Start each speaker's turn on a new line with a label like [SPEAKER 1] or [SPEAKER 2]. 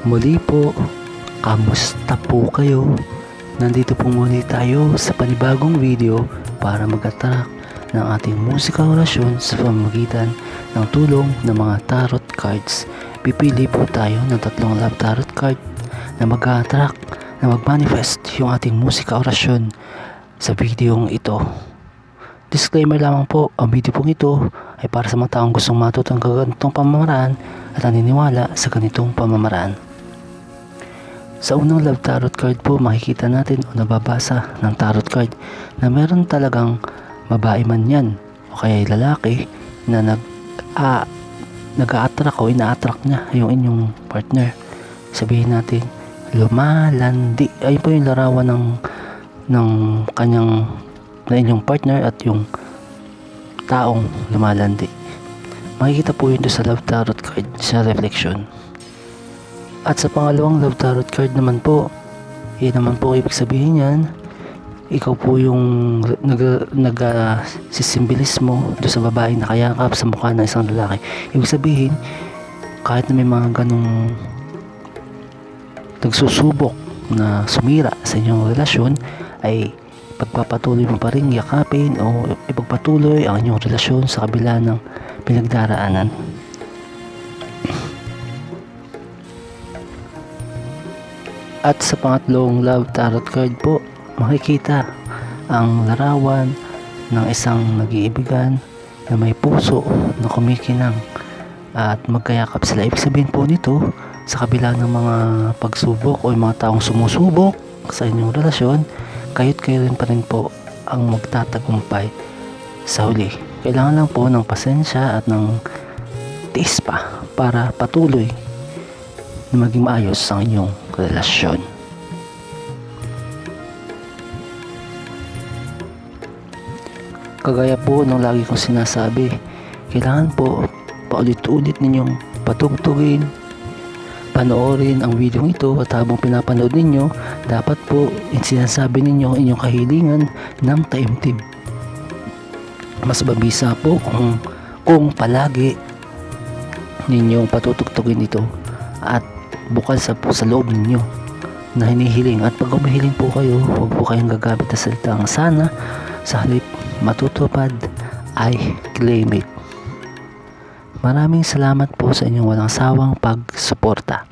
[SPEAKER 1] Muli po, kamusta po kayo? Nandito po muli tayo sa panibagong video para mag-attract ng ating musika orasyon sa pamamagitan ng tulong ng mga tarot cards. Pipili po tayo ng 3 love tarot card na mag-attract, na mag-manifest yung ating musika orasyon sa videong ito. Disclaimer lamang po, ang video pong ito ay para sa mga taong gustong matuto ng ganitong pamamaraan at naniniwala sa ganitong pamamaraan. Sa unang love tarot card po, makikita natin o nababasa ng tarot card na meron talagang babae man yan o kaya lalaki na nag-a-attract o ina-attract niya yung inyong partner. Sabihin natin, lumalandi. Ayun po yung larawan ng kanyang na inyong partner at yung taong lumalandi. Makikita po yun sa love tarot card sa reflection. At sa pangalawang love tarot card naman po, yun naman po ibig sabihin yan, ikaw po yung nagsisimbilis mo doon sa babaeng nakayakap sa mukha ng isang lalaki. Ibig sabihin, kahit na may mga ganong nagsusubok na sumira sa inyong relasyon, ay pagpapatuloy mo pa rin yakapin o ipagpatuloy ang inyong relasyon sa kabila ng pinagdaraanan. At sa pangatlong love tarot card po, makikita ang larawan ng isang nag-iibigan na may puso na kumikinang at magkayakap sila. Ibig sabihin po nito, sa kabila ng mga pagsubok o yung mga taong sumusubok sa inyong relasyon, kayo rin pa rin po ang magtatagumpay sa huli. Kailangan lang po ng pasensya at ng tiis pa para patuloy na maging maayos ang inyong relasyon. Kagaya po ng lagi kong sinasabi, kailangan po paulit-ulit ninyong patugtugin, panoorin ang video ito, at habang pinapanood ninyo, dapat po sinasabi ninyo inyong kahilingan ng taimtim. Mas mabisa po kung palagi ninyong patutugtugin ito at bukal sa loob ninyo na hinihiling. At pag humihiling po kayo, huwag po kayong gagamit na salitang sana, sa halip matutupad ay claim it. Maraming salamat po sa inyong walang sawang pagsuporta.